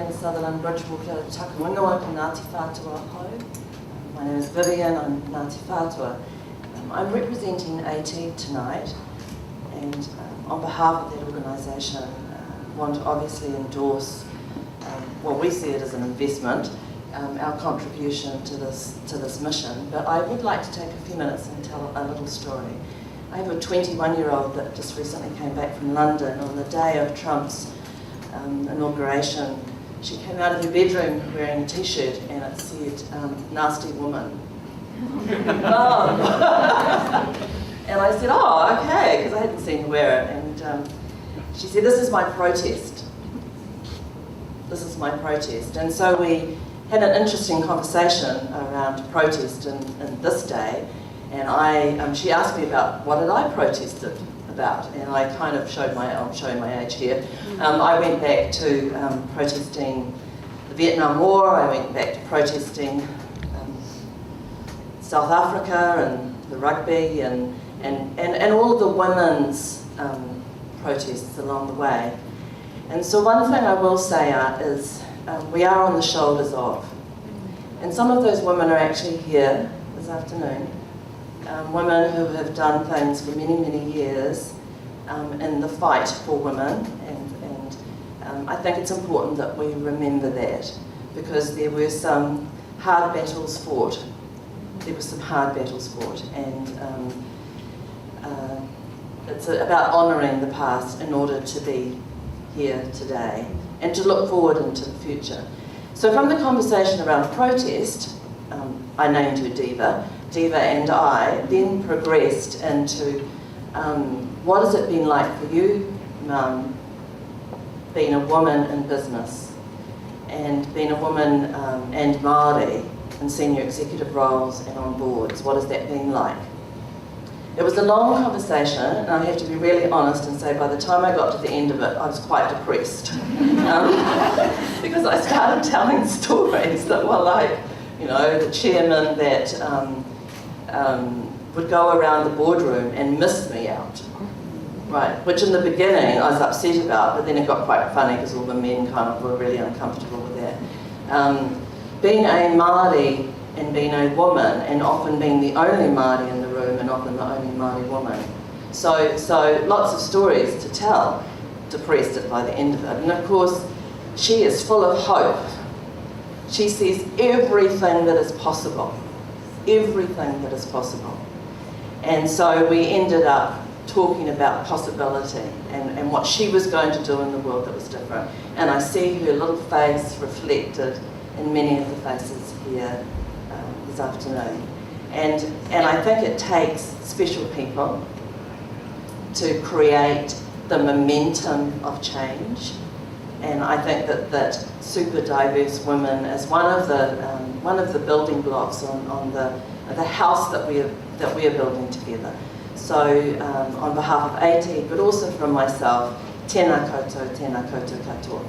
Brisbane, Sutherland, Bridgwater, Takawingawa, Ngāti Whātua Hau. My name is Vivien, I'm Ngāti Whātua. I'm representing ATEED tonight, and on behalf of that organisation, want to obviously endorse, we see it as an investment, our contribution to this mission. But I would like to take a few minutes and tell a little story. I have a 21-year-old that just recently came back from London. On the day of Trump's inauguration, she came out of her bedroom wearing a t-shirt and it said, "Nasty woman." And I said, "Oh, okay," because I hadn't seen her wear it. And she said, "This is my protest. This is my protest." And so we had an interesting conversation around protest in this day. And she asked me about what had I protested about, and I kind of I'm showing my age here. I went back to protesting the Vietnam War. I went back to protesting South Africa and the rugby and all of the women's protests along the way. And so one thing I will say is we are on the shoulders of, and some of those women are actually here this afternoon. Women who have done things for many, many years in the fight for women, and I think it's important that we remember that, because there were some hard battles fought. And it's about honouring the past in order to be here today and to look forward into the future. So from the conversation around protest, I named her Diva. Diva and I then progressed into what has it been like for you, Mum, being a woman in business and being a woman and Māori in senior executive roles and on boards. What has that been like? It was a long conversation, and I have to be really honest and say by the time I got to the end of it, I was quite depressed. Because I started telling stories that were like, you know, the chairman that would go around the boardroom and miss me out, right? Which in the beginning I was upset about, but then it got quite funny because all the men kind of were really uncomfortable with that. Being a Māori and being a woman, and often being the only Māori in the room and often the only Māori woman. So lots of stories to tell, depressed it by the end of it. And of course, she is full of hope. She sees everything that is possible. Everything that is possible. And so we ended up talking about possibility and what she was going to do in the world that was different. And I see her little face reflected in many of the faces here this afternoon. And I think it takes special people to create the momentum of change. And I think that super diverse women is one of the building blocks on the house that we are building together. So on behalf of ATEED, but also from myself, tēnā koutou katoa.